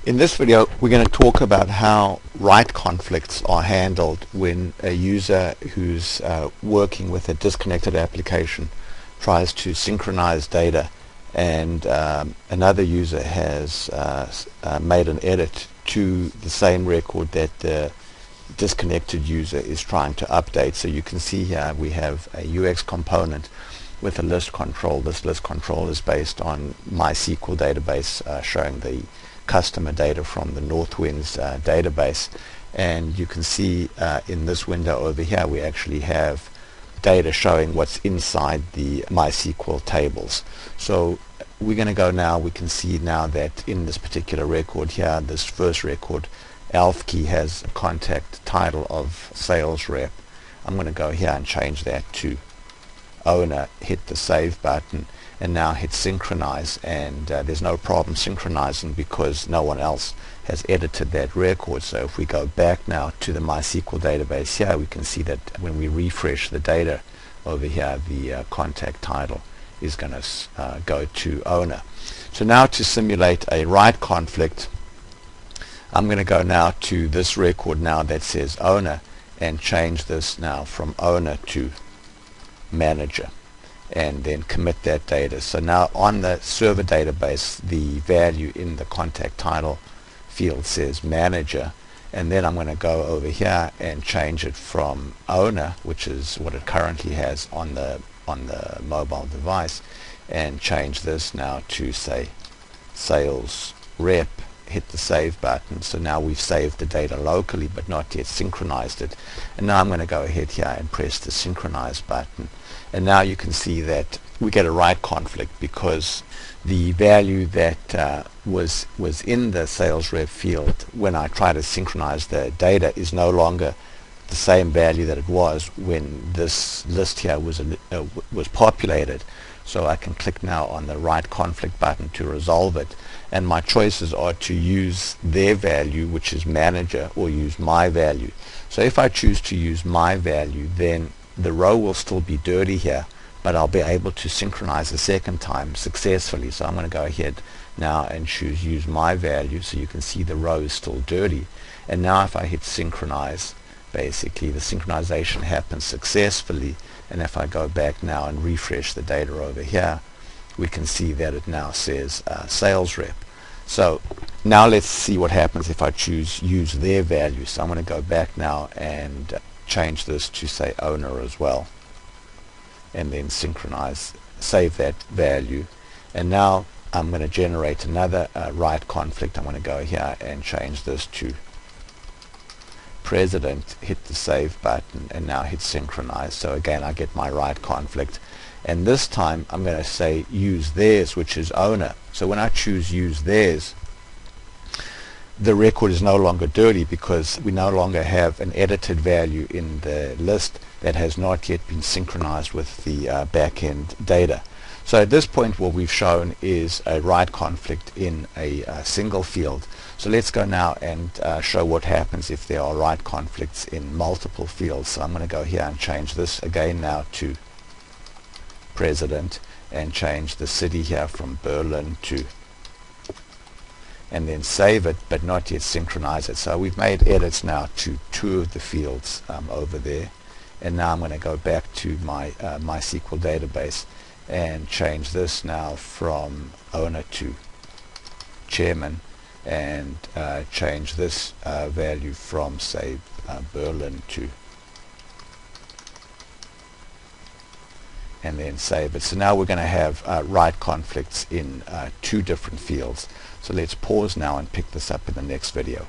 In this video, we're going to talk about how write conflicts are handled when a user who's working with a disconnected application tries to synchronize data and another user has made an edit to the same record that the disconnected user is trying to update. So you can see here we have a UX component with a list control. This list control is based on MySQL database showing the customer data from the Northwinds database, and you can see in this window over here we actually have data showing what's inside the MySQL tables. So we're going to go now, we can see now that in this particular record here, this first record, Alfkey has a contact title of sales rep. I'm going to go here and change that to owner, hit the save button, and now hit synchronize, and there's no problem synchronizing because no one else has edited that record. So if we go back now to the MySQL database here, we can see that when we refresh the data over here, the contact title is going to go to owner. So now to simulate a write conflict, I'm going to go now to this record now that says owner and change this now from owner to manager, and then commit that data. So now on the server database, the value in the contact title field says manager, and then I'm going to go over here and change it from owner, which is what it currently has on the mobile device, and change this now to say sales rep, hit the save button. So now we've saved the data locally but not yet synchronized it, and now I'm going to go ahead here and press the synchronize button, and now you can see that we get a write conflict because the value that was in the sales rep field when I try to synchronize the data is no longer the same value that it was when this list here was populated. So I can click now on the write conflict button to resolve it, and my choices are to use their value, which is manager, or use my value. So if I choose to use my value, then the row will still be dirty here, but I'll be able to synchronize a second time successfully. So I'm going to go ahead now and choose use my value, so you can see the row is still dirty, and now if I hit synchronize, basically the synchronization happens successfully. And if I go back now and refresh the data over here, we can see that it now says sales rep. So now let's see what happens if I choose use their value. So I'm going to go back now and change this to say owner as well, and then synchronize, save that value, and now I'm going to generate another write conflict. I'm going to go here and change this to president, hit the save button, and now hit synchronize. So again I get my write conflict, and this time I'm going to say use theirs, which is owner. So when I choose use theirs, the record is no longer dirty because we no longer have an edited value in the list that has not yet been synchronized with the back-end data. So at this point what we've shown is a write conflict in a single field. So let's go now and show what happens if there are write conflicts in multiple fields. So I'm going to go here and change this again now to president, and change the city here from Berlin to, and then save it but not yet synchronize it. So we've made edits now to two of the fields over there, and now I'm going to go back to my MySQL database and change this now from owner to chairman, and change this value from say Berlin to, and then save it. So now we're going to have write conflicts in two different fields. So let's pause now and pick this up in the next video.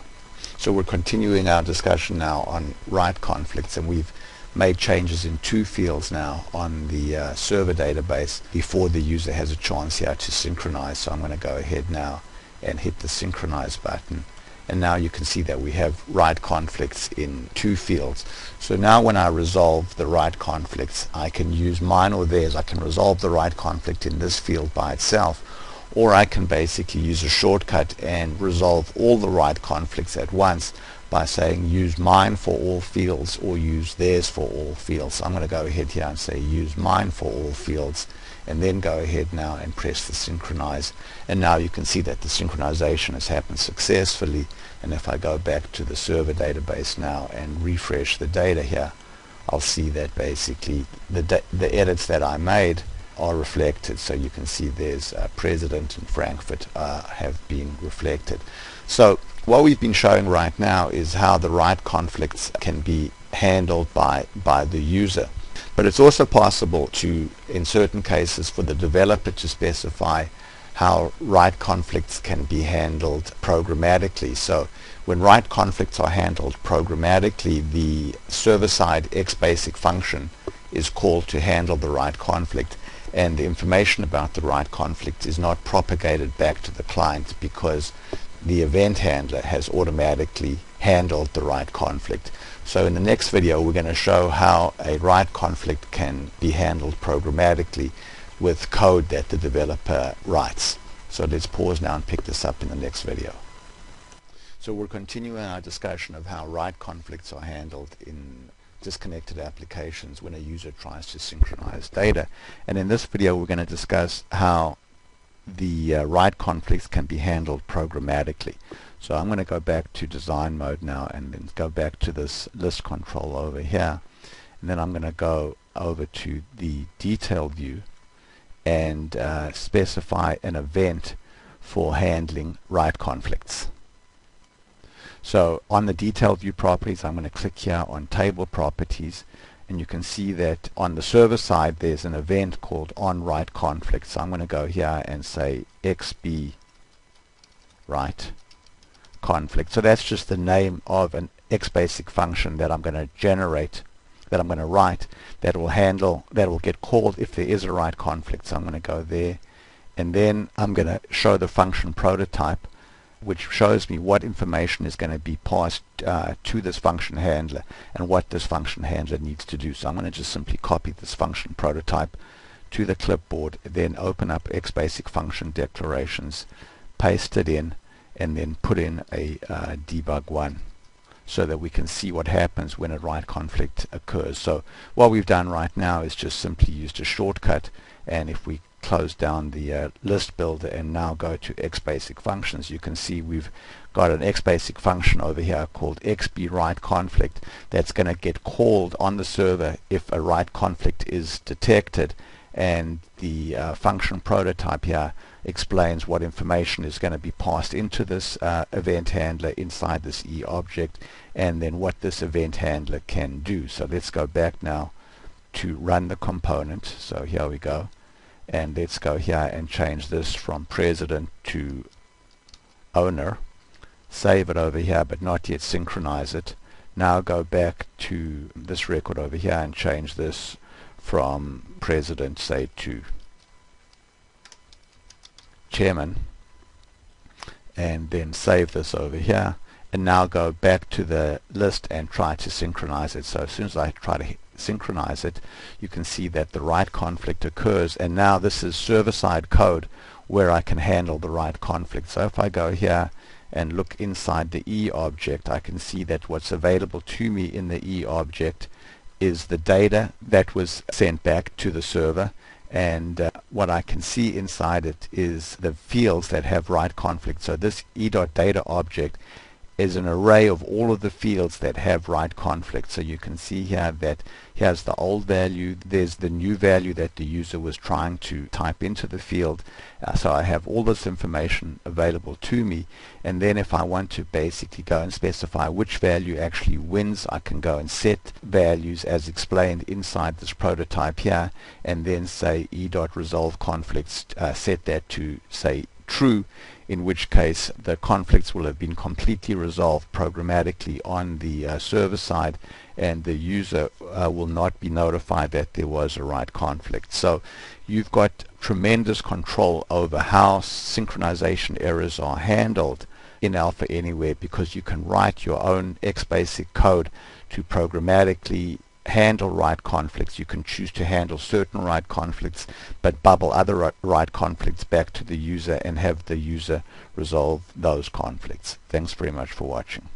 So we're continuing our discussion now on write conflicts, and we've made changes in two fields now on the server database before the user has a chance here to synchronize. So I'm going to go ahead now and hit the synchronize button, and now you can see that we have write conflicts in two fields. So now when I resolve the write conflicts, I can use mine or theirs. I can resolve the write conflict in this field by itself, or I can basically use a shortcut and resolve all the write conflicts at once by saying use mine for all fields or use theirs for all fields. So I'm going to go ahead here and say use mine for all fields, and then go ahead now and press the synchronize, and now you can see that the synchronization has happened successfully. And if I go back to the server database now and refresh the data here, I'll see that basically the edits that I made are reflected. So you can see there's President and Frankfurt have been reflected. So what we've been showing right now is how the write conflicts can be handled by the user. But it's also possible to, in certain cases, for the developer to specify how write conflicts can be handled programmatically. So when write conflicts are handled programmatically, the server-side XBasic function is called to handle the write conflict, and the information about the write conflict is not propagated back to the client because the event handler has automatically handled the write conflict. So in the next video we're going to show how a write conflict can be handled programmatically with code that the developer writes. So let's pause now and pick this up in the next video. So we're continuing our discussion of how write conflicts are handled in disconnected applications when a user tries to synchronize data. And in this video we're going to discuss how the write conflicts can be handled programmatically. So I'm going to go back to design mode now and then go back to this list control over here, and then I'm going to go over to the detail view and specify an event for handling write conflicts. So on the detail view properties, I'm going to click here on table properties, and you can see that on the server side there's an event called onWrite conflict. So I'm going to go here and say XB write conflict. So that's just the name of an XBasic function that I'm going to generate, that I'm going to write, that will get called if there is a write conflict. So I'm going to go there, and then I'm going to show the function prototype, which shows me what information is going to be passed to this function handler and what this function handler needs to do. So I'm going to just simply copy this function prototype to the clipboard, then open up XBasic function declarations, paste it in, and then put in a debug1 so that we can see what happens when a write conflict occurs. So what we've done right now is just simply used a shortcut, and if we close down the list builder and now go to XBasic functions, you can see we've got an XBasic function over here called XBWriteConflict that's going to get called on the server if a write conflict is detected, and the function prototype here explains what information is going to be passed into this event handler inside this E object, and then what this event handler can do. So let's go back now to run the component. So here we go, and let's go here and change this from president to owner, save it over here but not yet synchronize it. Now go back to this record over here and change this from president, say, to chairman, and then save this over here, and now go back to the list and try to synchronize it. So as soon as I try to synchronize it, you can see that the write conflict occurs, and now this is server-side code where I can handle the write conflict. So if I go here and look inside the E object, I can see that what's available to me in the E object is the data that was sent back to the server, and what I can see inside it is the fields that have write conflict. So this E.data object is an array of all of the fields that have write conflict. So you can see here that here's the old value, there's the new value that the user was trying to type into the field. So I have all this information available to me, and then if I want to basically go and specify which value actually wins, I can go and set values as explained inside this prototype here, and then say E.resolve conflicts, set that to say true, in which case the conflicts will have been completely resolved programmatically on the server side, and the user will not be notified that there was a write conflict. So you've got tremendous control over how synchronization errors are handled in Alpha Anywhere, because you can write your own XBasic code to programmatically handle write conflicts. You can choose to handle certain write conflicts but bubble other write conflicts back to the user and have the user resolve those conflicts. Thanks very much for watching.